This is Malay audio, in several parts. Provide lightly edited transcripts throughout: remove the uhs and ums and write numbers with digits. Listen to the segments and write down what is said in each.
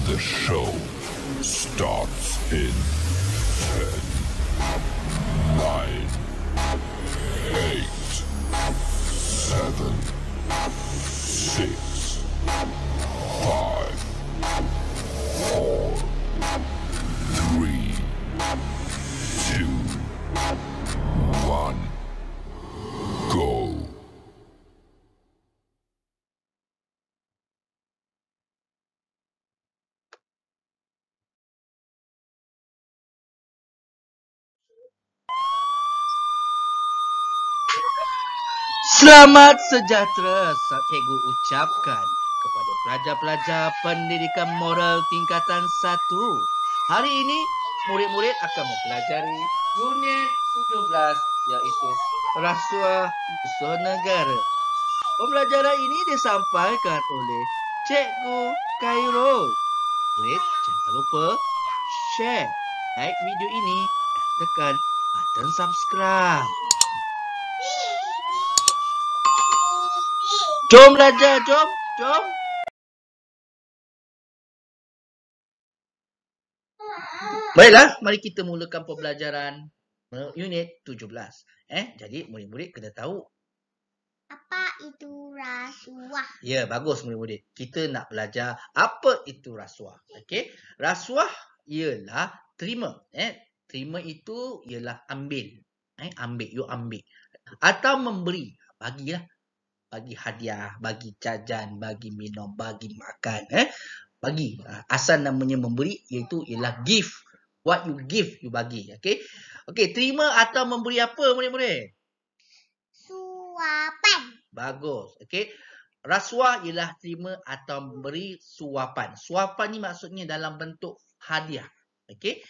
The show starts in 10, 9, 8, 7, 6, 5, 4, 3, 2, 1, go. Selamat sejahtera cikgu ucapkan kepada pelajar-pelajar pendidikan moral tingkatan 1. Hari ini murid-murid akan mempelajari unit 17 iaitu Rasuah Musuh Negara. Pembelajaran ini disampaikan oleh Cikgu Khairul. Murid jangan lupa share, like video ini dan tekan button subscribe. Jom belajar, jom. Baiklah, mari kita mulakan pembelajaran unit 17. Jadi murid-murid kena tahu apa itu rasuah. Ya, bagus murid-murid. Kita nak belajar apa itu rasuah. Okey. Rasuah ialah terima. Terima itu ialah ambil. Ambil, you ambil. Atau memberi. Bagilah. Bagi hadiah, bagi jajan, bagi minum, bagi makan. Bagi. Asal namanya memberi iaitu ialah give. What you give, you bagi. Okey. Okey, terima atau memberi apa murid-murid? Suapan. Bagus. Okey. Rasuah ialah terima atau memberi suapan. Suapan ni maksudnya dalam bentuk hadiah. Okey.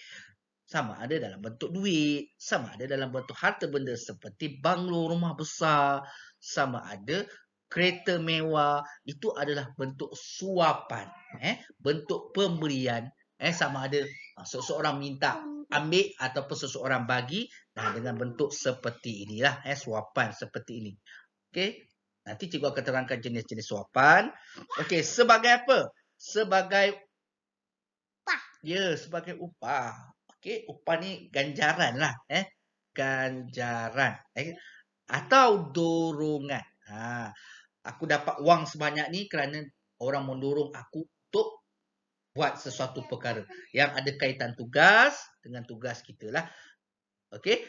Sama ada dalam bentuk duit, sama ada dalam bentuk harta benda seperti banglo, rumah besar, sama ada kereta mewah. Itu adalah bentuk suapan. Bentuk pemberian. Sama ada seseorang minta ambil ataupun seseorang bagi dengan bentuk seperti inilah. Suapan seperti ini. Okey. Nanti cikgu akan terangkan jenis-jenis suapan. Okey, sebagai apa? Sebagai upah. Ya, sebagai upah. Okey, upah ni ganjaran lah. Ganjaran. Atau dorongan. Aku dapat wang sebanyak ni kerana orang mendorong aku untuk buat sesuatu perkara yang ada kaitan tugas dengan tugas kita lah. Okey.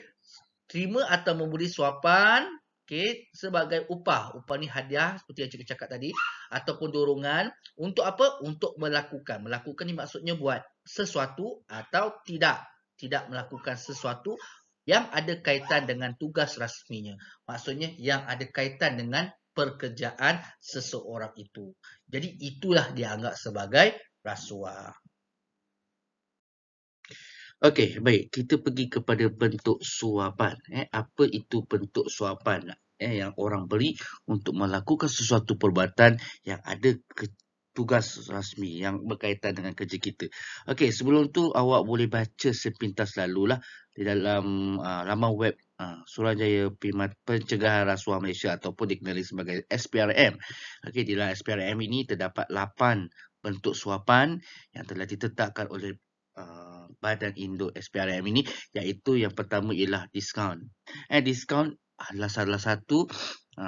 Terima atau memberi suapan. Okey, sebagai upah. Upah ni hadiah seperti yang cikgu cakap tadi. Ataupun dorongan. Untuk apa? Untuk melakukan. Melakukan ni maksudnya buat sesuatu atau tidak. Tidak melakukan sesuatu yang ada kaitan dengan tugas rasminya. Maksudnya yang ada kaitan dengan pekerjaan seseorang itu. Jadi itulah dianggap sebagai rasuah. Okey, baik. Kita pergi kepada bentuk suapan. Apa itu bentuk suapan? Yang orang beri untuk melakukan sesuatu perbuatan yang ada tugas rasmi yang berkaitan dengan kerja kita. Okey, sebelum tu awak boleh baca sepintas lalulah di dalam laman web Suruhanjaya Pencegahan Rasuah Malaysia ataupun dikenali sebagai SPRM. Okey, di dalam SPRM ini terdapat 8 bentuk suapan yang telah ditetapkan oleh Badan Induk SPRM ini, iaitu yang pertama ialah diskaun. Diskaun adalah salah satu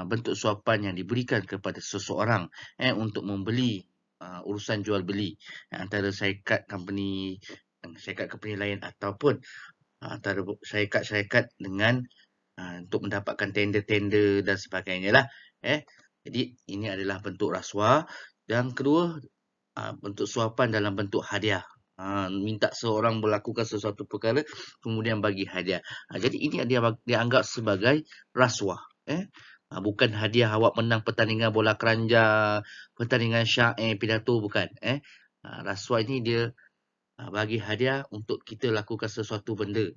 bentuk suapan yang diberikan kepada seseorang untuk membeli urusan jual beli antara syarikat company lain ataupun antara syarikat dengan untuk mendapatkan tender-tender dan sebagainya lah. Jadi ini adalah bentuk rasuah. Yang kedua, bentuk suapan dalam bentuk hadiah. Minta seorang melakukan sesuatu perkara kemudian bagi hadiah. Jadi ini dianggap sebagai rasuah. Bukan hadiah awak menang pertandingan bola keranjang, pertandingan syair, pidato, bukan. Rasuah ini dia bagi hadiah untuk kita lakukan sesuatu benda.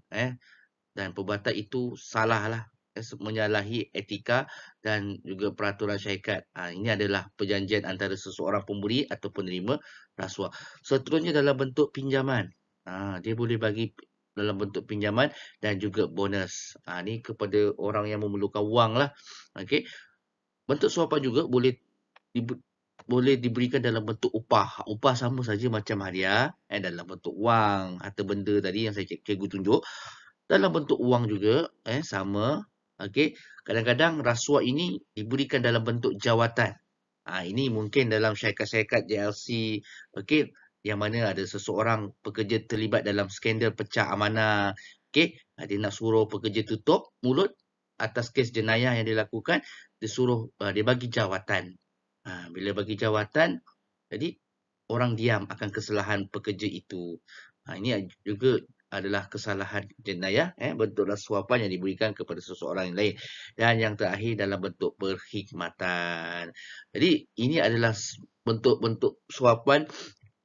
Dan perbuatan itu salah lah. Menyalahi etika dan juga peraturan syarikat. Ini adalah perjanjian antara seseorang pemberi atau penerima rasuah. Seterusnya dalam bentuk pinjaman. Dia boleh bagi dalam bentuk pinjaman dan juga bonus. Ini kepada orang yang memerlukan wang lah. Okey. Bentuk suapan juga boleh boleh diberikan dalam bentuk upah. Upah sama saja macam hadiah dalam bentuk wang, harta benda tadi yang cikgu tunjuk. Dalam bentuk wang juga sama. Okey, kadang-kadang rasuah ini diberikan dalam bentuk jawatan. Ini mungkin dalam syarikat-syarikat JLC, okey, yang mana ada seseorang pekerja terlibat dalam skandal pecah amanah. Okey, dia nak suruh pekerja tutup mulut atas kes jenayah yang dilakukan, dia bagi jawatan. Bila bagi jawatan, jadi orang diam akan kesalahan pekerja itu. Ini juga adalah kesalahan jenayah, bentuk rasuapan yang diberikan kepada seseorang yang lain. Dan yang terakhir dalam bentuk perkhidmatan. Jadi ini adalah bentuk-bentuk suapan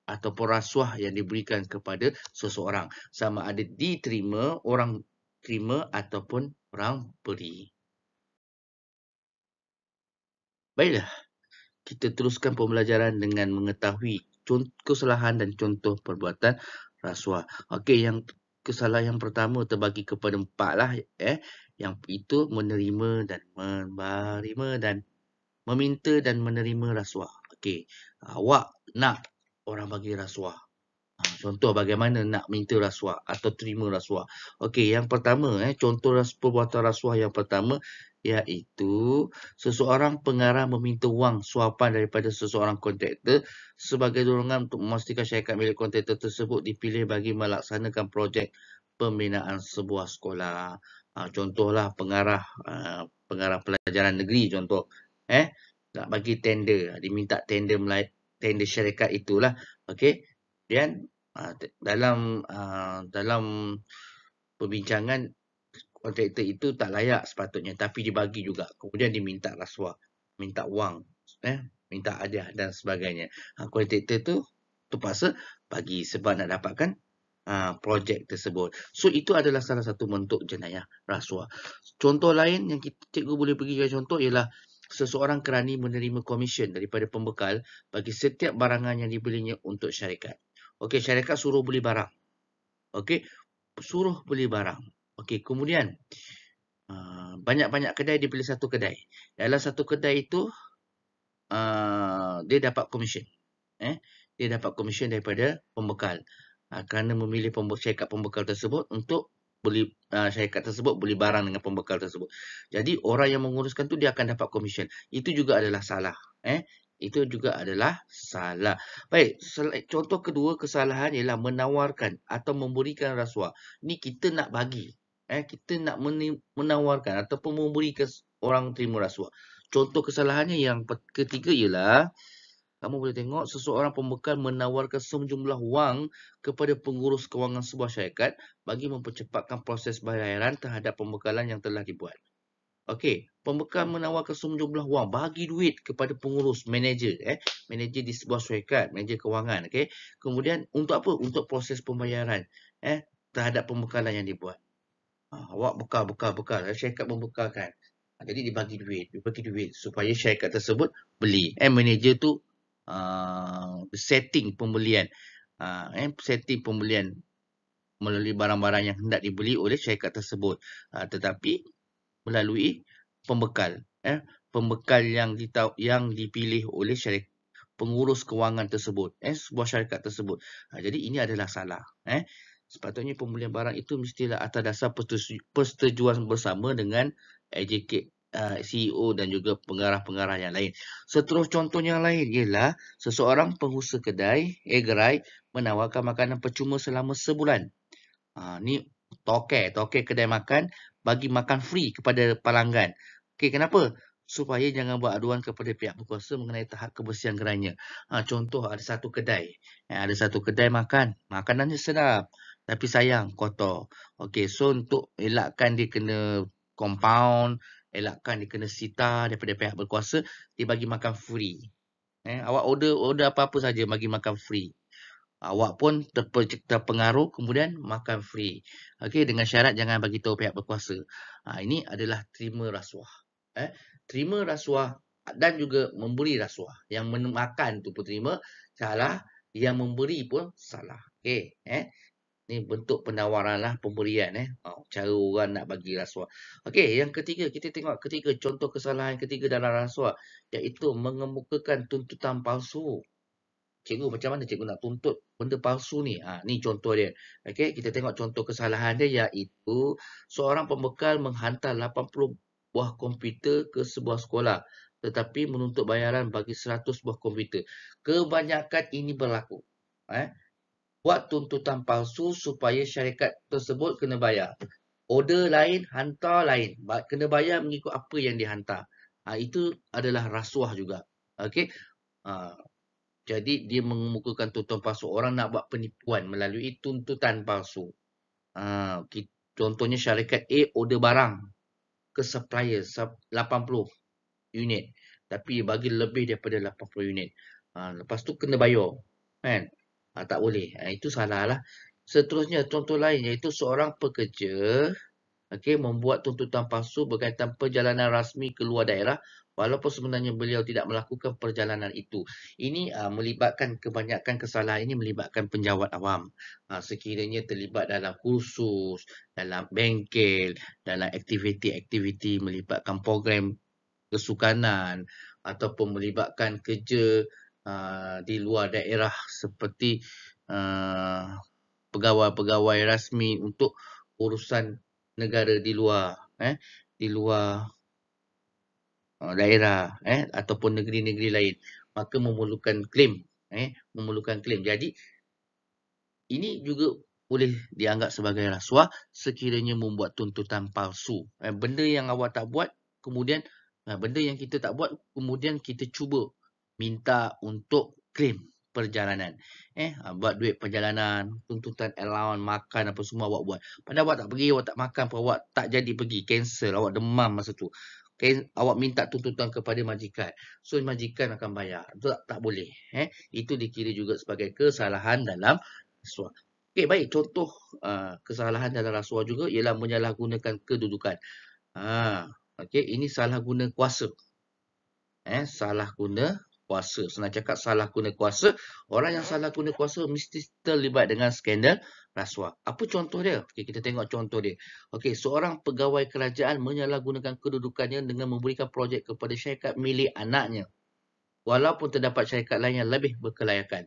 ataupun rasuah yang diberikan kepada seseorang. Sama ada diterima, orang terima ataupun orang beri. Baiklah, kita teruskan pembelajaran dengan mengetahui kesalahan dan contoh perbuatan rasuah. Okey, yang kesalahan yang pertama terbagi kepada 4 lah. Yang itu menerima dan meminta dan menerima rasuah. Okey, awak nak orang bagi rasuah. Contoh bagaimana nak minta rasuah atau terima rasuah. Okey, yang pertama, contoh perbuatan rasuah yang pertama iaitu seseorang pengarah meminta wang suapan daripada seseorang kontraktor sebagai dorongan untuk memastikan syarikat milik kontraktor tersebut dipilih bagi melaksanakan projek pembinaan sebuah sekolah. Contohlah pengarah pelajaran negeri contoh. Nak bagi tender, diminta tender syarikat itulah. Okey. Dan dalam perbincangan kontraktor itu tak layak sepatutnya tapi dibagi juga. Kemudian diminta rasuah, minta wang, minta hadiah dan sebagainya. Kontraktor tu terpaksa bagi sebab nak dapatkan projek tersebut. So itu adalah salah satu bentuk jenayah rasuah. Contoh lain yang cikgu boleh berikan contoh ialah seseorang kerani menerima komisen daripada pembekal bagi setiap barangan yang dibelinya untuk syarikat. Okey, syarikat suruh beli barang. Okey, suruh beli barang. Okey, kemudian banyak-banyak kedai dibeli satu kedai. Dalam satu kedai itu dia dapat komisen. Dia dapat komisen daripada pembekal. Kerana memilih syarikat pembekal tersebut untuk beli syarikat tersebut beli barang dengan pembekal tersebut. Jadi orang yang menguruskan tu dia akan dapat komisen. Itu juga adalah salah. Itu juga adalah salah. Baik, contoh kedua kesalahan ialah menawarkan atau memberikan rasuah. Ni kita nak bagi. Kita nak menawarkan ataupun memberikan orang terima rasuah. Contoh kesalahannya yang ketiga ialah kamu boleh tengok seseorang pembekal menawarkan sejumlah wang kepada pengurus kewangan sebuah syarikat bagi mempercepatkan proses bayaran terhadap pembekalan yang telah dibuat. Okey, pembekal menawarkan sejumlah wang, bagi duit kepada pengurus, manager, manager di sebuah syarikat, manager kewangan, okey. Kemudian untuk apa? Untuk proses pembayaran, terhadap pembekalan yang dibuat. Awak bekal, syarikat membekalkan. Jadi dibagi duit supaya syarikat tersebut beli. Manager tu setting pembelian, melalui barang-barang yang hendak dibeli oleh syarikat tersebut. Tetapi melalui pembekal. Pembekal yang dipilih oleh syarikat pengurus kewangan tersebut, sebuah syarikat tersebut. Jadi ini adalah salah. Sepatutnya pembelian barang itu mestilah atas dasar persetujuan bersama dengan AJK, CEO dan juga pengarah-pengarah yang lain. Seterus contoh yang lain ialah seseorang pengusaha gerai menawarkan makanan percuma selama sebulan. Ni toke kedai makan bagi makan free kepada pelanggan. Okey, kenapa? Supaya jangan buat aduan kepada pihak berkuasa mengenai tahap kebersihan gerainya. Contoh ada satu kedai. Ada satu kedai makan. Makanannya sedap. Tapi sayang, kotor. Okey, so untuk elakkan dia kena compound, elakkan dia kena sita daripada pihak berkuasa, dia bagi makan free. Awak order apa-apa saja bagi makan free. Awak pun terpengaruh kemudian makan free. Okey, dengan syarat jangan bagi tahu pihak berkuasa. Ini adalah terima rasuah. Terima rasuah dan juga memberi rasuah. Yang makan tu pun terima salah, yang memberi pun salah. Okey, Ni bentuk penawaran lah, pemberian cara orang nak bagi rasuah. Okey, yang ketiga, kita tengok ketiga contoh kesalahan ketiga dalam rasuah, iaitu mengemukakan tuntutan palsu. Cikgu, macam mana cikgu nak tuntut benda palsu ni? Ni contoh dia. Okey, kita tengok contoh kesalahan dia, iaitu seorang pembekal menghantar 80 buah komputer ke sebuah sekolah, tetapi menuntut bayaran bagi 100 buah komputer. Kebanyakan ini berlaku. Buat tuntutan palsu supaya syarikat tersebut kena bayar. Order lain, hantar lain. Kena bayar mengikut apa yang dihantar. Itu adalah rasuah juga. Okey. Jadi dia mengemukakan tuntutan palsu. Orang nak buat penipuan melalui tuntutan palsu. Contohnya syarikat A order barang ke supplier 80 unit. Tapi bagi lebih daripada 80 unit. Lepas tu kena bayar. Kan? Tak boleh. Itu salah lah. Seterusnya, contoh lain iaitu seorang pekerja membuat tuntutan palsu berkaitan perjalanan rasmi ke luar daerah walaupun sebenarnya beliau tidak melakukan perjalanan itu. Ini melibatkan kebanyakan kesalahan ini melibatkan penjawat awam. Sekiranya terlibat dalam kursus, dalam bengkel, dalam aktiviti-aktiviti melibatkan program kesukanan ataupun melibatkan kerja di luar daerah seperti pegawai-pegawai rasmi untuk urusan negara di luar daerah ataupun negeri-negeri lain, maka memerlukan claim. Jadi ini juga boleh dianggap sebagai rasuah sekiranya membuat tuntutan palsu. Benda yang awak tak buat, kemudian benda yang kita tak buat, kemudian kita cuba minta untuk claim perjalanan. Buat duit perjalanan, tuntutan allowance, makan apa semua awak buat. Padahal awak tak pergi, awak tak makan, awak tak jadi pergi, cancel, awak demam masa tu. Awak minta tuntutan kepada majikan. So majikan akan bayar. Itu tak boleh. Itu dikira juga sebagai kesalahan dalam rasuah. Okey, baik. Contoh kesalahan dalam rasuah juga ialah menyalahgunakan kedudukan. Okey, ini salah guna kuasa. Salah guna kuasa. Senang cakap salah guna kuasa. Orang yang salah guna kuasa mesti terlibat dengan skandal rasuah. Apa contoh dia? Okey, kita tengok contoh dia. Okey, seorang pegawai kerajaan menyalahgunakan kedudukannya dengan memberikan projek kepada syarikat milik anaknya. Walaupun terdapat syarikat lain yang lebih berkelayakan.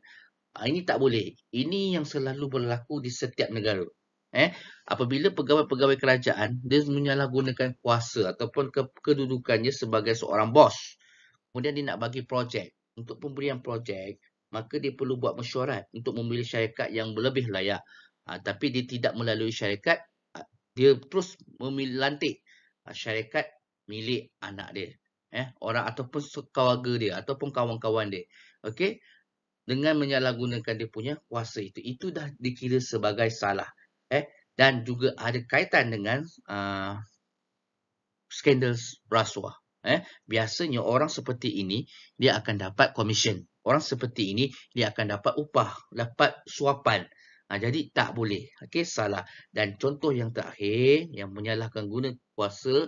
Ini tak boleh. Ini yang selalu berlaku di setiap negara. Apabila pegawai-pegawai kerajaan dia menyalahgunakan kuasa ataupun kedudukannya sebagai seorang bos. Kemudian dia nak bagi projek. Untuk pemberian projek, maka dia perlu buat mesyuarat untuk memilih syarikat yang lebih layak. Tapi dia tidak melalui syarikat, dia terus lantik syarikat milik anak dia. Orang ataupun keluarga dia ataupun kawan-kawan dia. Okey? Dengan menyalahgunakan dia punya kuasa itu. Itu dah dikira sebagai salah. Dan juga ada kaitan dengan skandal rasuah. Biasanya orang seperti ini dia akan dapat komisen. Orang seperti ini dia akan dapat upah, dapat suapan. Jadi tak boleh. Okey, salah. Dan contoh yang terakhir yang menyalahkan guna kuasa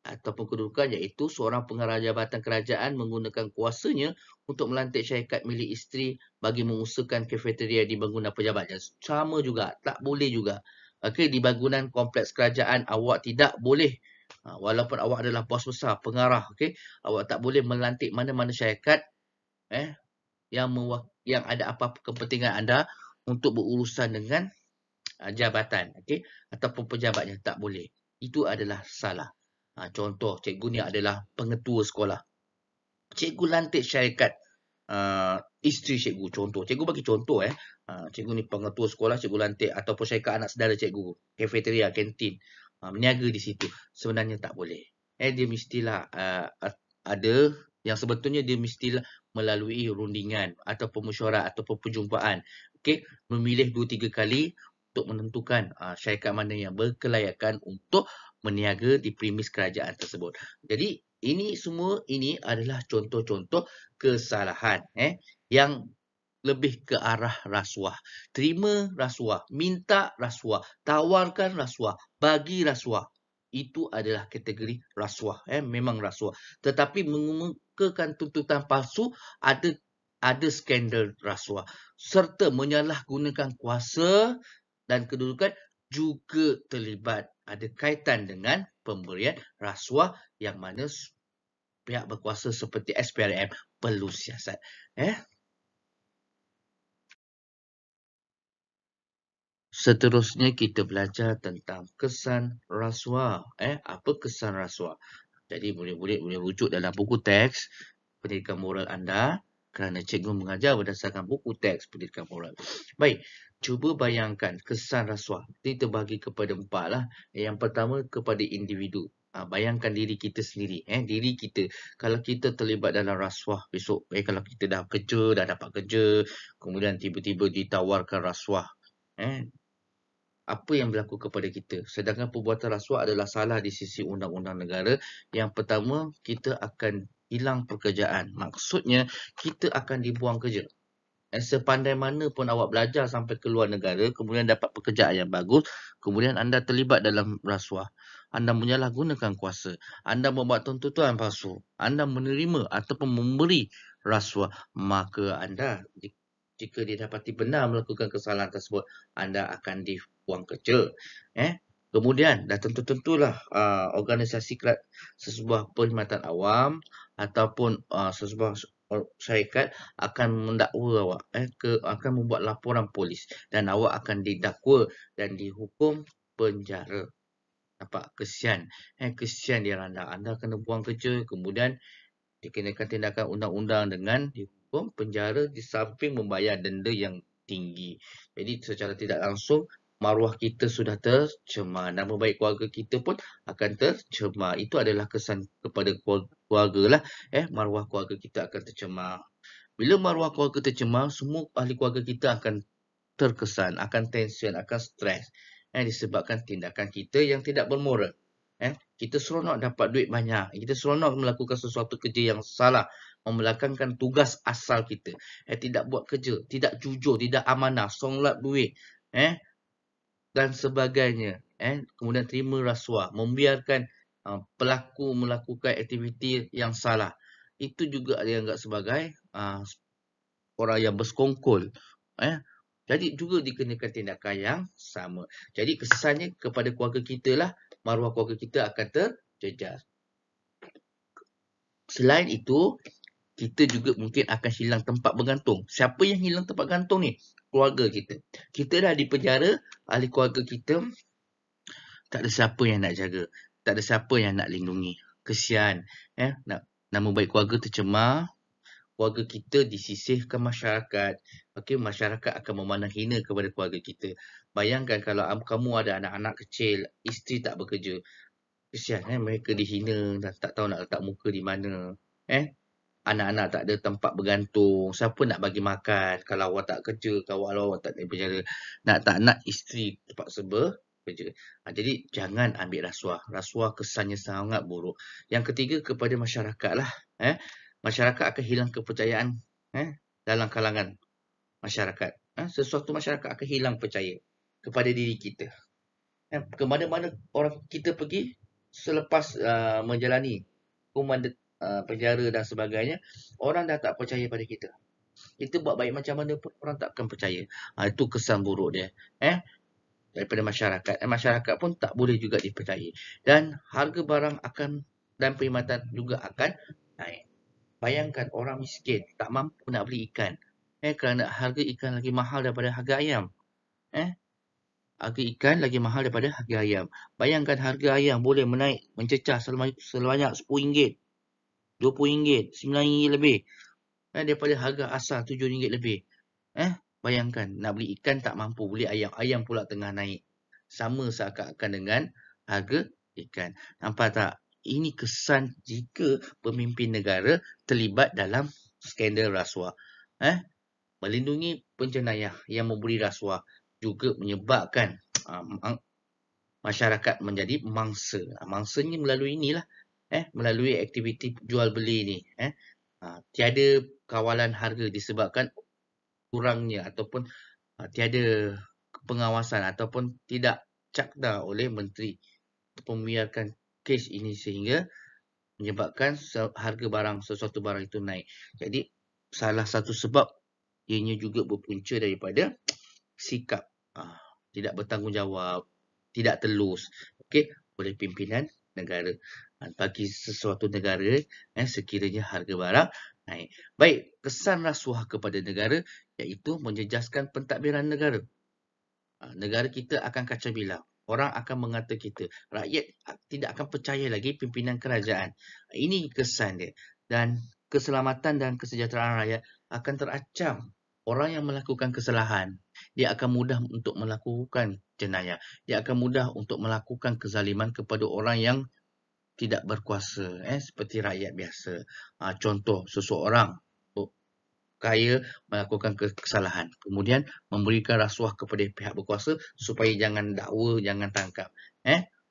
ataupun kedudukan iaitu seorang pengarah jabatan kerajaan menggunakan kuasanya untuk melantik syarikat milik isteri bagi mengusahakan kafeteria di bangunan pejabat. Sama juga, tak boleh juga. Okey, di bangunan kompleks kerajaan awak tidak boleh, walaupun awak adalah bos besar, pengarah, okey, awak tak boleh melantik mana-mana syarikat yang ada apa-apa kepentingan anda untuk berurusan dengan jabatan, okey, ataupun pejabatnya, tak boleh. Itu adalah salah. Contoh, cikgu ni adalah pengetua sekolah. Cikgu lantik syarikat isteri cikgu, contoh. Cikgu bagi contoh cikgu ni pengetua sekolah, cikgu lantik ataupun syarikat anak saudara cikgu, kafeteria, kantin, meniaga di situ. Sebenarnya tak boleh. Dia mestilah ada yang sebetulnya dia mestilah melalui rundingan ataupun mesyuarat ataupun perjumpaan. Okey, memilih 2-3 kali untuk menentukan syarikat mana yang berkelayakan untuk meniaga di premis kerajaan tersebut. Jadi ini semua adalah contoh-contoh kesalahan yang lebih ke arah rasuah. Terima rasuah, minta rasuah, tawarkan rasuah, bagi rasuah. Itu adalah kategori rasuah. Memang rasuah. Tetapi mengemukakan tuntutan palsu ada skandal rasuah. Serta menyalahgunakan kuasa dan kedudukan juga terlibat, ada kaitan dengan pemberian rasuah yang mana pihak berkuasa seperti SPRM perlu siasat. Seterusnya kita belajar tentang kesan rasuah. Apa kesan rasuah? Jadi murid-murid boleh rujuk dalam buku teks pendidikan moral anda kerana cikgu mengajar berdasarkan buku teks pendidikan moral. Baik, cuba bayangkan kesan rasuah. Ini terbagi kepada 4 lah. Yang pertama kepada individu. Bayangkan diri kita sendiri. Diri kita. Kalau kita terlibat dalam rasuah besok, kalau kita dah dapat kerja, kemudian tiba-tiba ditawarkan rasuah. Apa yang berlaku kepada kita? Sedangkan perbuatan rasuah adalah salah di sisi undang-undang negara. Yang pertama, kita akan hilang pekerjaan. Maksudnya, kita akan dibuang kerja. Sepandai mana pun awak belajar sampai ke luar negara, kemudian dapat pekerjaan yang bagus, kemudian anda terlibat dalam rasuah. Anda menyalahgunakan kuasa. Anda membuat tuntutan palsu. Anda menerima ataupun memberi rasuah. Maka anda, jika didapati benar melakukan kesalahan tersebut, anda akan dibuang kerja. Kemudian, dah tentu-tentulah organisasi sesebuah perkhidmatan awam ataupun sesebuah syarikat akan mendakwa awak, akan membuat laporan polis dan awak akan didakwa dan dihukum penjara. Nampak? Kesian. Kesian dia anda. Anda kena buang kerja, kemudian dikenakan tindakan undang-undang dengan dihukum penjara di samping membayar denda yang tinggi. Jadi secara tidak langsung maruah kita sudah tercemar. Nama baik keluarga kita pun akan tercemar. Itu adalah kesan kepada keluarga lah. Maruah keluarga kita akan tercemar. Bila maruah keluarga tercemar, semua ahli keluarga kita akan terkesan, akan tension, akan stres. Disebabkan tindakan kita yang tidak bermoral. Kita seronok dapat duit banyak. Kita seronok melakukan sesuatu kerja yang salah. Membelakangkan tugas asal kita. Tidak buat kerja. Tidak jujur. Tidak amanah. Songlap duit. Dan sebagainya. Kemudian terima rasuah. Membiarkan pelaku melakukan aktiviti yang salah. Itu juga dianggap sebagai orang yang bersekongkol. Jadi juga dikenakan tindakan yang sama. Jadi kesannya kepada keluarga kita lah, maruah keluarga kita akan terjejas. Selain itu, kita juga mungkin akan hilang tempat bergantung. Siapa yang hilang tempat gantung ni? Keluarga kita. Kita dah di penjara, ahli keluarga kita tak ada siapa yang nak jaga. Tak ada siapa yang nak lindungi. Kesian. Nama baik keluarga tercemar. Keluarga kita disisihkan masyarakat. Masyarakat akan memandang hina kepada keluarga kita. Bayangkan kalau kamu ada anak-anak kecil, isteri tak bekerja. Kesian, mereka dihina dan tak tahu nak letak muka di mana. Anak-anak tak ada tempat bergantung. Siapa nak bagi makan kalau awak tak kerja, kalau awak tak ada penjara. Nak isteri terpaksa bekerja. Jadi jangan ambil rasuah. Rasuah kesannya sangat buruk. Yang ketiga kepada masyarakat lah. Masyarakat akan hilang kepercayaan dalam kalangan masyarakat. Sesuatu masyarakat akan hilang percaya kepada diri kita. Ke mana-mana orang kita pergi selepas menjalani hukuman penjara dan sebagainya, orang dah tak percaya pada kita. Kita buat baik macam mana pun orang tak akan percaya. Itu kesan buruk dia. Daripada masyarakat. Masyarakat pun tak boleh juga dipercayai. Dan harga barang dan perkhidmatan juga akan naik. Bayangkan orang miskin tak mampu nak beli ikan. Kerana harga ikan lagi mahal daripada harga ayam. Harga ikan lagi mahal daripada harga ayam. Bayangkan harga ayam boleh menaik, mencecah sebanyak RM10, RM20, RM9 lebih. Daripada harga asal RM7 lebih. Bayangkan, nak beli ikan tak mampu, beli ayam. Ayam pula tengah naik. Sama seakan-akan dengan harga ikan. Nampak tak? Ini kesan jika pemimpin negara terlibat dalam skandal rasuah. Melindungi penjenayah yang memberi rasuah juga menyebabkan masyarakat menjadi mangsa. Mangsanya melalui inilah. Melalui aktiviti jual beli ni. Tiada kawalan harga disebabkan kurangnya ataupun tiada pengawasan ataupun tidak cakda oleh menteri membiarkan kes ini sehingga menyebabkan harga sesuatu barang itu naik. Jadi salah satu sebab ianya juga berpunca daripada sikap tidak bertanggungjawab, tidak telus. Okey, oleh pimpinan negara. Bagi sesuatu negara, sekiranya harga barang naik. Baik, kesan rasuah kepada negara iaitu menjejaskan pentadbiran negara. Negara kita akan kacau bilau. Orang akan mengata kita. Rakyat tidak akan percaya lagi pimpinan kerajaan. Ini kesan dia. Dan keselamatan dan kesejahteraan rakyat akan teracam. Orang yang melakukan kesalahan, dia akan mudah untuk melakukan jenayah. Dia akan mudah untuk melakukan kezaliman kepada orang yang tidak berkuasa. Seperti rakyat biasa. Contoh, seseorang kaya melakukan kesalahan. Kemudian memberikan rasuah kepada pihak berkuasa supaya jangan dakwa, jangan tangkap.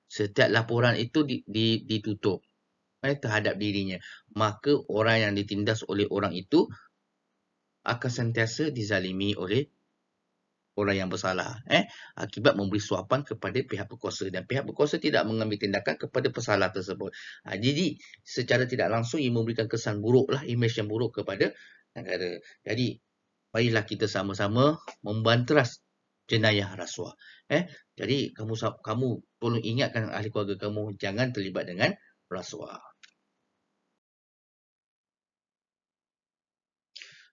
Setiap laporan itu ditutup terhadap dirinya. Maka orang yang ditindas oleh orang itu akan sentiasa dizalimi oleh orang yang bersalah. Akibat memberi suapan kepada pihak berkuasa. Dan pihak berkuasa tidak mengambil tindakan kepada pesalah tersebut. Jadi secara tidak langsung ia memberikan kesan buruk lah, imej yang buruk kepada negara. Jadi, marilah kita sama-sama membanteras jenayah rasuah. Jadi, kamu tolong ingatkan ahli keluarga kamu jangan terlibat dengan rasuah.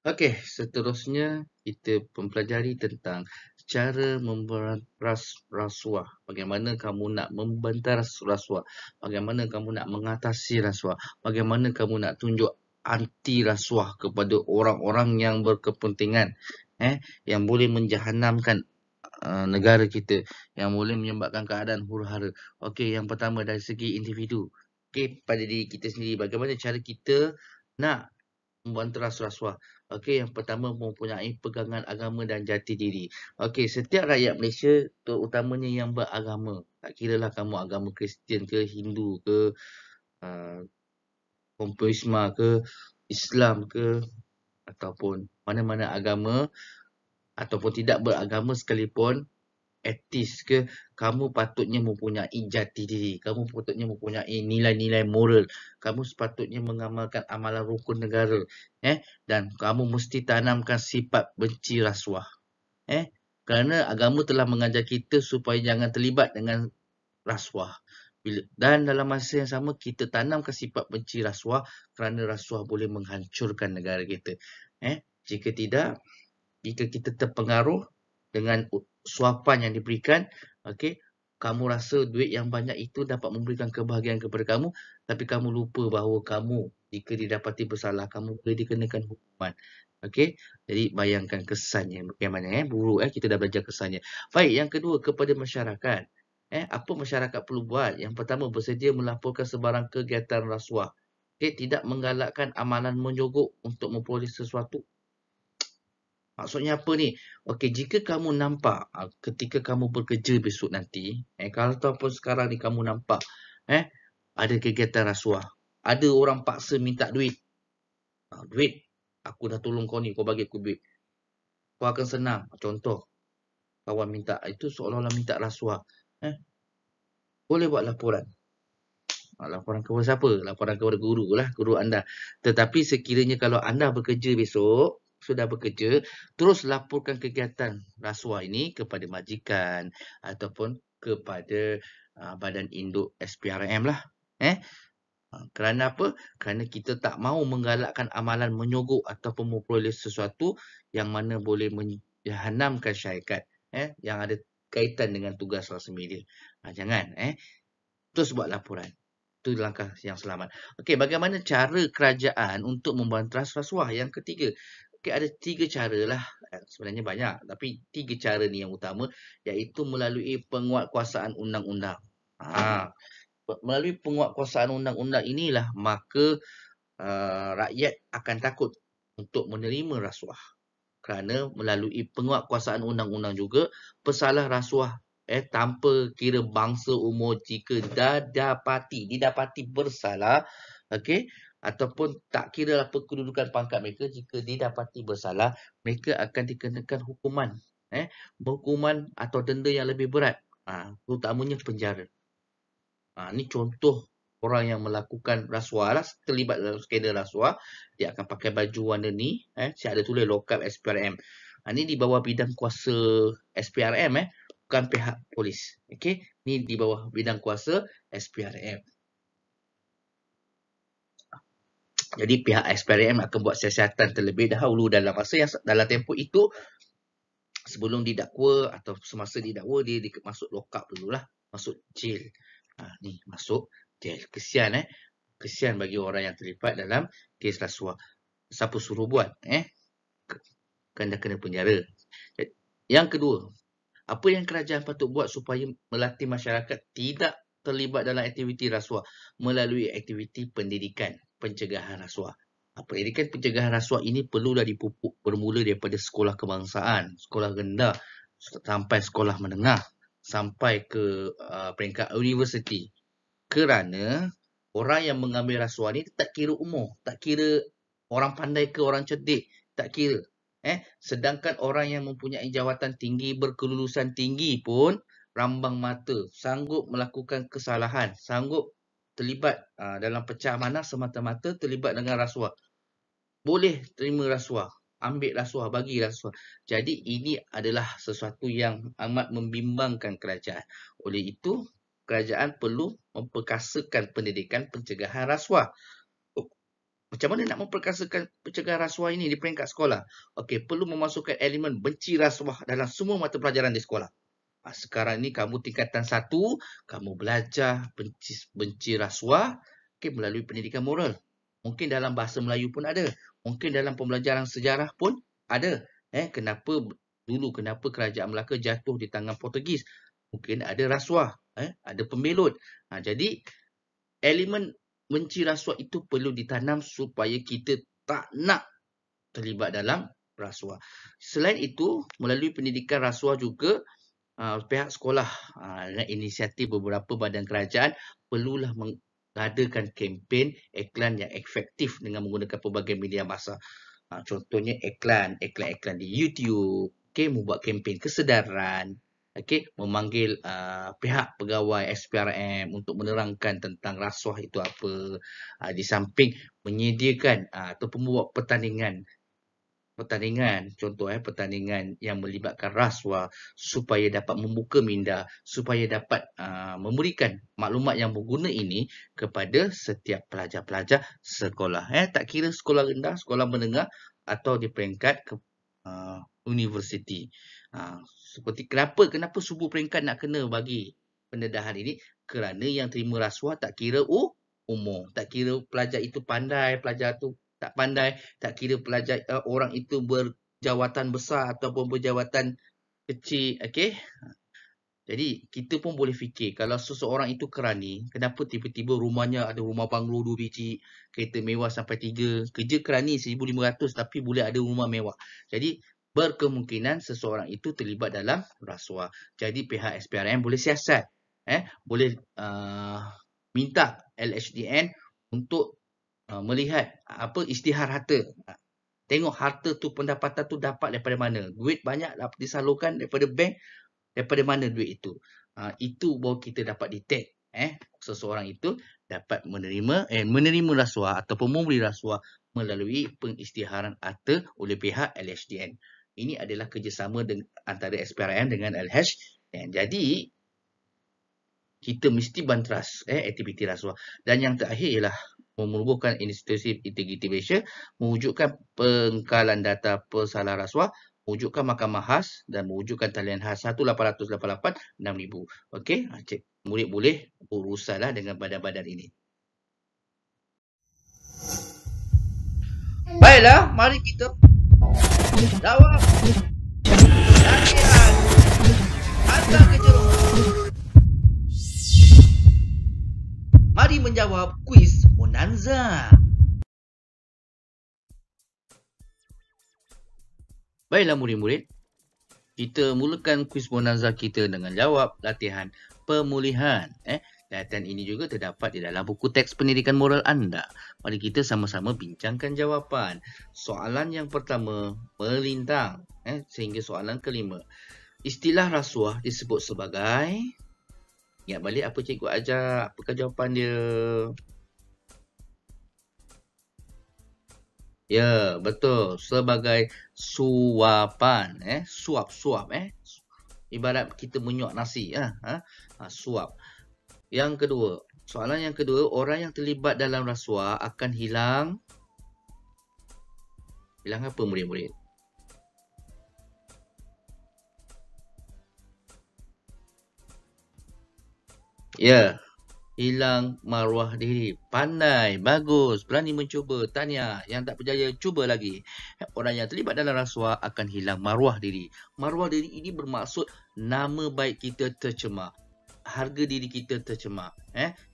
Okey, seterusnya kita mempelajari tentang cara memberantas rasuah. Bagaimana kamu nak membanteras rasuah. Bagaimana kamu nak mengatasi rasuah. Bagaimana kamu nak tunjuk anti rasuah kepada orang-orang yang berkepentingan, yang boleh menjahanamkan negara kita, yang boleh menyebabkan keadaan huru-hara. Okey, yang pertama dari segi individu. Okey, pada diri kita sendiri, bagaimana cara kita nak membanteras rasuah. Okey, yang pertama mempunyai pegangan agama dan jati diri. Okey, setiap rakyat Malaysia, terutamanya yang beragama, tak kiralah kamu agama Kristian ke, Hindu ke, Kompoisma ke, Islam ke, ataupun mana-mana agama, ataupun tidak beragama sekalipun, etis ke, kamu patutnya mempunyai jati diri. Kamu patutnya mempunyai nilai-nilai moral. Kamu sepatutnya mengamalkan amalan rukun negara. Dan kamu mesti tanamkan sifat benci rasuah. Kerana agama telah mengajar kita supaya jangan terlibat dengan rasuah. Dan dalam masa yang sama, kita tanamkan sifat benci rasuah kerana rasuah boleh menghancurkan negara kita. Jika tidak, jika kita terpengaruh dengan suapan yang diberikan, kamu rasa duit yang banyak itu dapat memberikan kebahagiaan kepada kamu, tapi kamu lupa bahawa kamu, jika didapati bersalah, kamu boleh dikenakan hukuman. Jadi bayangkan kesannya bagaimana buruk. Kita dah belajar kesannya. Baik, yang kedua, kepada masyarakat. Apa masyarakat perlu buat? Yang pertama, bersedia melaporkan sebarang kegiatan rasuah. Tidak menggalakkan amalan menyogok untuk memperoleh sesuatu. Maksudnya apa ni? Jika kamu nampak ketika kamu bekerja besok nanti, kalau ataupun sekarang ni kamu nampak ada kegiatan rasuah, ada orang paksa minta duit. Duit, aku dah tolong kau ni, kau bagi aku duit. Kau akan senang. Contoh, kawan minta, itu seolah-olah minta rasuah. Boleh buat laporan. Laporan kepada siapa? Laporan kepada guru lah, guru anda. Tetapi sekiranya kalau anda bekerja besok, sudah bekerja, terus laporkan kegiatan rasuah ini kepada majikan ataupun kepada badan induk SPRM lah. Kerana apa? Kerana kita tak mahu menggalakkan amalan menyogok ataupun memperoleh sesuatu yang mana boleh menjahanamkan syarikat yang ada kaitan dengan tugas rasmi dia. Jangan. Terus buat laporan. Itu langkah yang selamat. Bagaimana cara kerajaan untuk membanteras rasuah? Yang ketiga, ada 3 cara lah. Sebenarnya banyak, tapi 3 cara ni yang utama, iaitu melalui penguatkuasaan undang-undang. Melalui penguatkuasaan undang-undang inilah maka rakyat akan takut untuk menerima rasuah. Kerana melalui penguatkuasaan undang-undang juga, pesalah rasuah tanpa kira bangsa, umur, jika didapati bersalah, ataupun tak kira apa kedudukan pangkat mereka, jika didapati bersalah, mereka akan dikenakan hukuman. Hukuman atau denda yang lebih berat, terutamanya penjara. Ini contoh orang yang melakukan rasuah lah, terlibat dalam skandal rasuah. Dia akan pakai baju warna ni, saya ada tulis lokap SPRM. Ini di bawah bidang kuasa SPRM. bukan pihak polis. Okey, ni di bawah bidang kuasa SPRM. Jadi pihak SPRM akan buat siasatan terlebih dahulu dalam masa yang dalam tempoh itu, sebelum didakwa atau semasa didakwa dia masuk lock up dululah, masuk jail. Ni masuk jail. Kesian Kesian bagi orang yang terlibat dalam kes rasuah. Siapa suruh buat kan dah kena penjara. Yang kedua, apa yang kerajaan patut buat supaya melatih masyarakat tidak terlibat dalam aktiviti rasuah melalui aktiviti pendidikan pencegahan rasuah. Pendidikan pencegahan rasuah ini perlulah dipupuk bermula daripada sekolah kebangsaan, sekolah rendah sampai sekolah menengah, sampai ke peringkat universiti. Kerana orang yang mengambil rasuah ni tak kira umur, tak kira orang pandai ke orang cerdik, tak kira. Sedangkan orang yang mempunyai jawatan tinggi, berkelulusan tinggi pun rambang mata, sanggup melakukan kesalahan, sanggup terlibat dalam pecah amanah semata-mata terlibat dengan rasuah. Boleh terima rasuah, ambil rasuah, bagi rasuah. Jadi ini adalah sesuatu yang amat membimbangkan kerajaan. Oleh itu, kerajaan perlu memperkasakan pendidikan pencegahan rasuah. Macam mana nak memperkasakan pencegahan rasuah ini di peringkat sekolah? Okey, perlu memasukkan elemen benci rasuah dalam semua mata pelajaran di sekolah. Sekarang ni kamu tingkatan 1, kamu belajar benci rasuah melalui pendidikan moral. Mungkin dalam bahasa Melayu pun ada. Mungkin dalam pembelajaran sejarah pun ada. Kenapa kerajaan Melaka jatuh di tangan Portugis? Mungkin ada rasuah, ada pembelut. Jadi elemen benci rasuah itu perlu ditanam supaya kita tak nak terlibat dalam rasuah. Selain itu, melalui pendidikan rasuah juga pihak sekolah dengan inisiatif beberapa badan kerajaan perlulah mengadakan kempen iklan yang efektif dengan menggunakan pelbagai media massa. Contohnya iklan di YouTube, membuat kempen kesedaran, memanggil pihak pegawai SPRM untuk menerangkan tentang rasuah itu apa. Di samping menyediakan ataupun membuat pertandingan, contoh pertandingan yang melibatkan rasuah supaya dapat membuka minda, supaya dapat memberikan maklumat yang berguna ini kepada setiap pelajar-pelajar sekolah. Tak kira sekolah rendah, sekolah menengah atau di peringkat universiti. Seperti kenapa subuh peringkat nak kena bagi pendedahan ini? Kerana yang terima rasuah tak kira umur, tak kira pelajar itu pandai, pelajar itu tak pandai, tak kira pelajar orang itu berjawatan besar ataupun berjawatan kecil. Jadi kita pun boleh fikir, kalau seseorang itu kerani, kenapa tiba-tiba rumahnya ada rumah banglo 2 biji, kereta mewah sampai 3, kerja kerani 1,500 tapi boleh ada rumah mewah. Jadi berkemungkinan seseorang itu terlibat dalam rasuah. Jadi pihak SPRM boleh siasat, boleh minta LHDN untuk melihat isytihar harta. Tengok harta tu, pendapatan tu dapat daripada mana. Duit banyak disalurkan daripada bank, daripada mana duit itu. Itu baru kita dapat detect seseorang itu dapat menerima rasuah ataupun memberi rasuah melalui pengisytiharan harta oleh pihak LHDN. Ini adalah kerjasama antara SPRM dengan LHDN. Jadi kita mesti bantras aktiviti rasuah. Dan yang terakhir ialah menubuhkan institusi integriti Malaysia, mewujudkan pengkalan data pesalah rasuah, mewujudkan mahkamah khas dan mewujudkan talian khas 1888 6000. Okey, murid boleh berurusanlah dengan badan-badan ini. Baiklah, mari kita jawab latihan hantar kerja rumah. Mari menjawab kuis Bonanza. Baiklah murid-murid, kita mulakan kuis Bonanza kita dengan jawab latihan pemulihan. Latihan ini juga terdapat di dalam buku teks pendidikan moral anda. Mari kita sama-sama bincangkan jawapan. Soalan yang pertama melintang sehingga soalan kelima. Istilah rasuah disebut sebagai... Ingat balik apa cikgu ajar, apakah jawapan dia? Ya, betul. Sebagai suapan. Suap-suap. Ibarat kita menyuap nasi. Suap. Yang kedua, soalan yang kedua, orang yang terlibat dalam rasuah akan hilang apa murid-murid? Ya, hilang maruah diri. Pandai, bagus, berani mencuba. Tahniah. Yang tak berjaya, cuba lagi. Orang yang terlibat dalam rasuah akan hilang maruah diri. Maruah diri ini bermaksud nama baik kita tercemar. Harga diri kita tercemar.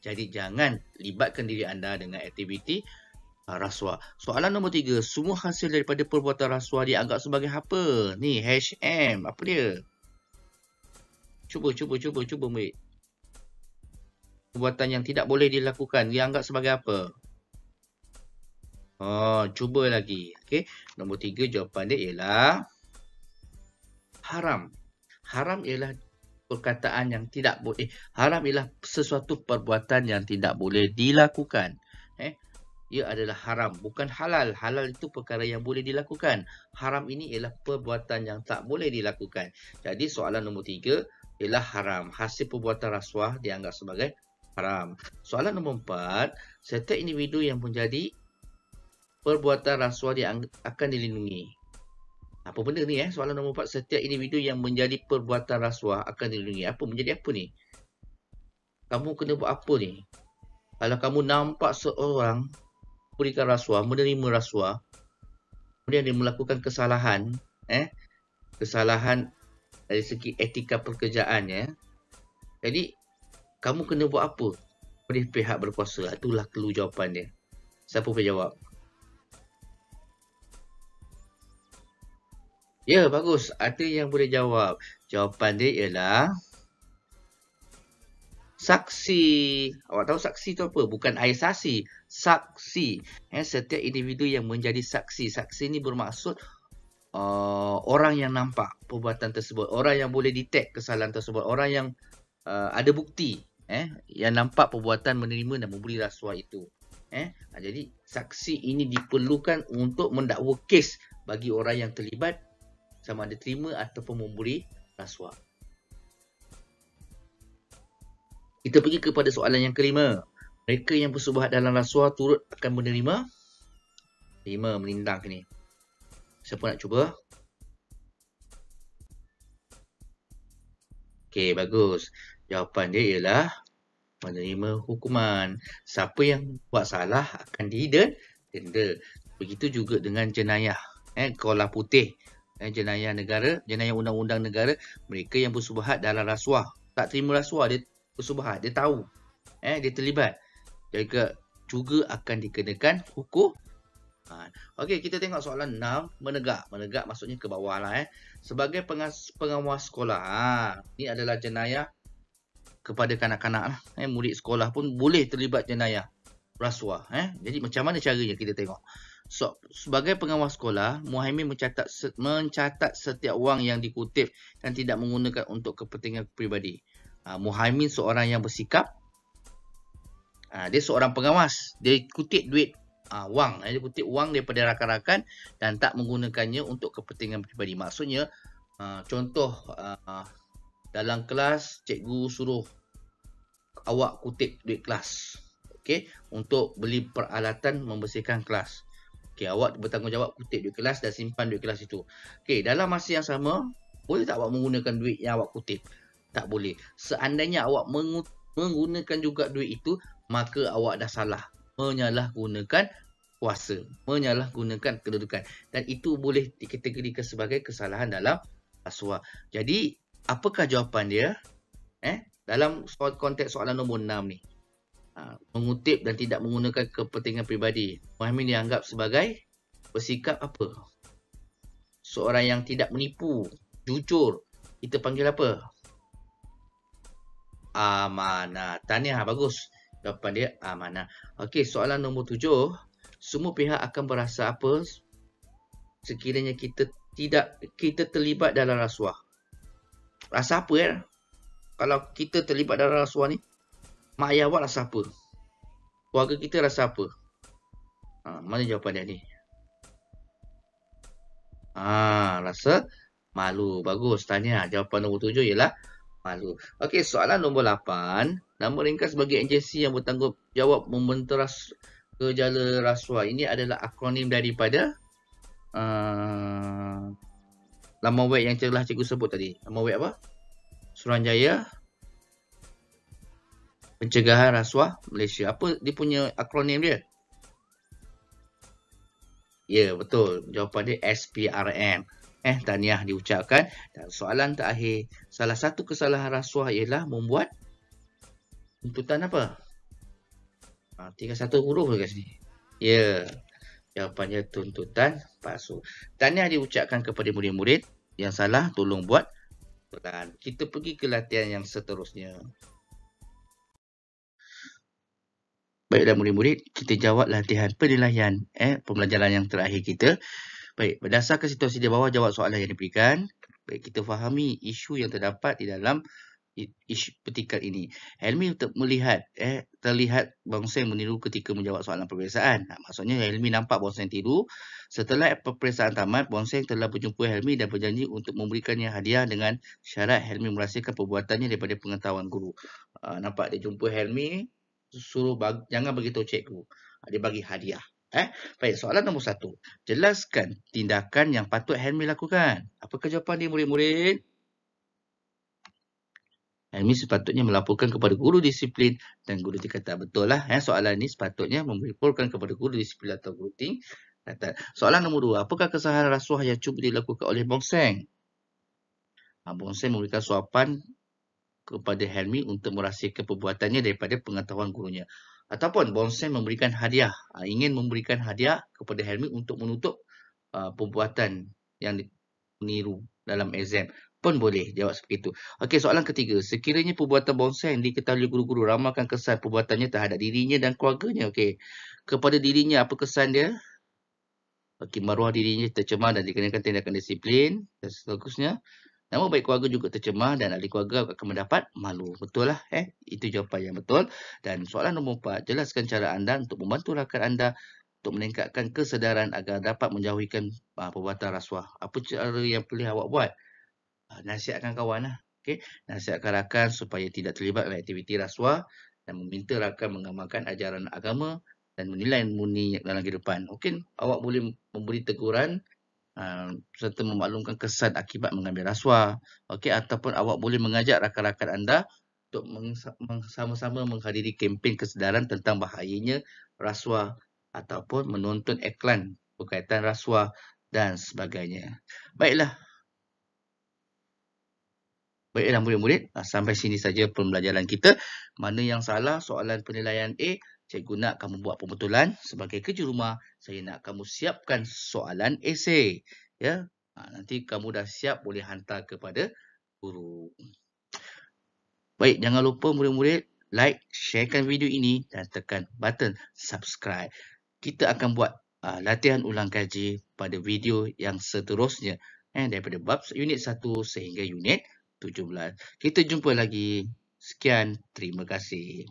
Jadi jangan libatkan diri anda dengan aktiviti rasuah. Soalan nombor 3. Semua hasil daripada perbuatan rasuah dianggap sebagai apa? Ni HM. Apa dia? Cuba murid. Perbuatan yang tidak boleh dilakukan dianggap sebagai apa? Cuba lagi. Okey. Nombor 3 jawapan dia ialah haram. Haram ialah perkataan yang tidak boleh. Haram ialah sesuatu perbuatan yang tidak boleh dilakukan. Ia adalah haram, bukan halal. Halal itu perkara yang boleh dilakukan. Haram ini ialah perbuatan yang tak boleh dilakukan. Jadi soalan nombor 3 ialah haram. Hasil perbuatan rasuah dianggap sebagai haram. Soalan nombor 4, setiap individu yang menjadi perbuatan rasuah akan dilindungi. Apa benda ni? Soalan nombor 4, setiap individu yang menjadi perbuatan rasuah akan dilindungi. Menjadi apa ni? Kamu kena buat apa ni? Kalau kamu nampak seorang berikan rasuah, menerima rasuah, kemudian dia melakukan kesalahan, kesalahan dari segi etika pekerjaan, jadi kamu kena buat apa oleh pihak berkuasa? Itulah clue jawapan dia. Siapa boleh jawab? Ya, bagus. Ada yang boleh jawab. Jawapan dia ialah saksi. Awak tahu saksi tu apa? Bukan air sasi. Saksi. Setiap individu yang menjadi saksi. Saksi ni bermaksud orang yang nampak perbuatan tersebut. Orang yang boleh detect kesalahan tersebut. Orang yang ada bukti. Yang nampak perbuatan menerima dan memberi rasuah itu. Jadi saksi ini diperlukan untuk mendakwa kes bagi orang yang terlibat sama ada terima ataupun memberi rasuah. Kita pergi kepada soalan yang kelima. Mereka yang bersubahat dalam rasuah turut akan menerima 5 melintang ni. Siapa nak cuba? Okey, bagus. Jawapan dia ialah menerima hukuman. Siapa yang buat salah akan didenda. Begitu juga dengan jenayah. Kolah putih. Jenayah negara, jenayah undang-undang negara. Mereka yang bersubahat dalam rasuah. Tak terima rasuah, dia bersubahat. Dia tahu. Dia terlibat. Jadi juga akan dikenakan hukum. Okey, kita tengok soalan 6. Menegak. Menegak maksudnya ke bawah lah. Sebagai pengawas sekolah. Ini adalah jenayah kepada kanak-kanak lah. Murid sekolah pun boleh terlibat jenayah rasuah. Jadi macam mana caranya kita tengok. Sebagai pengawas sekolah, Muhaimin mencatat setiap wang yang dikutip dan tidak menggunakan untuk kepentingan peribadi. Muhaimin seorang yang bersikap. Dia seorang pengawas. Dia kutip duit wang. Dia kutip wang daripada rakan-rakan dan tak menggunakannya untuk kepentingan peribadi. Maksudnya, contoh dalam kelas, cikgu suruh awak kutip duit kelas. Okey, untuk beli peralatan membersihkan kelas. Okey, awak bertanggungjawab kutip duit kelas dan simpan duit kelas itu. Okey, dalam masa yang sama, boleh tak awak menggunakan duit yang awak kutip? Tak boleh. Seandainya awak menggunakan juga duit itu, maka awak dah salah. Menyalahgunakan kuasa. Menyalahgunakan kedudukan. Dan itu boleh dikategorikan sebagai kesalahan dalam rasuah. Jadi, apakah jawapan dia? Dalam konteks soalan nombor 6 ni. Mengutip dan tidak menggunakan kepentingan peribadi. Muhaimin dianggap sebagai bersikap apa? Seorang yang tidak menipu. Jujur. Kita panggil apa? Amanah. Tahniah, bagus. Jawapan dia amanah. Okey, soalan nombor 7. Semua pihak akan berasa apa sekiranya kita terlibat dalam rasuah? Rasa apa kalau kita terlibat dalam rasuah ni? Mak ayah awak rasa apa? Keluarga kita rasa apa? Mana jawapan dia ni? Rasa Malu. Bagus. Tahniah. Jawapan nombor 7 ialah malu. Okey, soalan nombor 8. Nama ringkas bagi agensi yang bertanggungjawab membenteras gejala rasuah. Ini adalah akronim daripada laman web yang telah cikgu sebut tadi. Laman web apa? Suruhanjaya Pencegahan Rasuah Malaysia. Apa dia punya akronim dia? Ya, betul. Jawapan dia SPRM. Tahniah diucapkan. Dan soalan terakhir. Salah satu kesalahan rasuah ialah membuat tuntutan apa? Tinggal satu huruf kat sini. Ya. Jawapannya tuntutan palsu. Tahniah diucapkan kepada murid-murid. Yang salah, tolong buat pelan. Kita pergi ke latihan yang seterusnya. Baiklah murid-murid, kita jawab latihan penilaian pembelajaran yang terakhir kita. Baik, berdasarkan situasi di bawah, jawab soalan yang diberikan. Baik, kita fahami isu yang terdapat di dalam isu petikan ini. Helmi terlihat Bonseng meniru ketika menjawab soalan peperiksaan. Maksudnya Helmi nampak Bonseng tiru. Setelah peperiksaan tamat, Bonseng telah berjumpa Helmi dan berjanji untuk memberikannya hadiah dengan syarat Helmi merahsiakan perbuatannya daripada pengetahuan guru. Nampak dia jumpa Helmi, suruh jangan beritahu cikgu. Dia bagi hadiah. Baik, soalan nombor 1. Jelaskan tindakan yang patut Helmi lakukan. Apakah jawapan dia murid-murid? Helmi sepatutnya melaporkan kepada guru disiplin dan guru tingkatan. Betul lah. Soalan ini sepatutnya melaporkan kepada guru disiplin atau guru tingkatan. Soalan nombor 2. Apakah kesalahan rasuah yang cuba dilakukan oleh Bonseng? Bonseng memberikan suapan kepada Helmi untuk merahsiakan perbuatannya daripada pengetahuan gurunya. Ataupun Bonseng memberikan hadiah. Ingin memberikan hadiah kepada Helmi untuk menutup perbuatan yang meniru dalam exam. Pun boleh jawab seperti itu. Okey, soalan ketiga. Sekiranya perbuatan Bonseng diketahui guru-guru, ramalkan kesan perbuatannya terhadap dirinya dan keluarganya. Okey, kepada dirinya apa kesan dia? Okey, maruah dirinya tercemar dan dikenakan tindakan disiplin dan seterusnya. Nama baik keluarga juga tercemar dan ahli keluarga akan mendapat malu. Betul lah. Itu jawapan yang betul. Dan soalan nombor 4. Jelaskan cara anda untuk membantu rakan anda untuk meningkatkan kesedaran agar dapat menjauhikan perbuatan rasuah. Apa cara yang boleh awak buat? Nasihatkan kawan lah. Okay? Nasihatkan rakan supaya tidak terlibat dalam aktiviti rasuah dan meminta rakan mengamalkan ajaran agama dan menilai murni dalam kehidupan. Mungkin awak boleh memberi teguran serta memaklumkan kesan akibat mengambil rasuah. Okey, ataupun awak boleh mengajak rakan-rakan anda untuk sama-sama menghadiri kempen kesedaran tentang bahayanya rasuah ataupun menonton iklan berkaitan rasuah dan sebagainya. Baiklah murid-murid, sampai sini saja pembelajaran kita. Mana yang salah soalan penilaian A, cikgu nak kamu buat pembetulan. Sebagai kerja rumah, saya nak kamu siapkan soalan esei. Ya, nanti kamu dah siap boleh hantar kepada guru. Baik, jangan lupa murid-murid like, sharekan video ini dan tekan button subscribe. Kita akan buat latihan ulang kaji pada video yang seterusnya. Daripada bab unit 1 sehingga unit 17. Kita jumpa lagi. Sekian, terima kasih.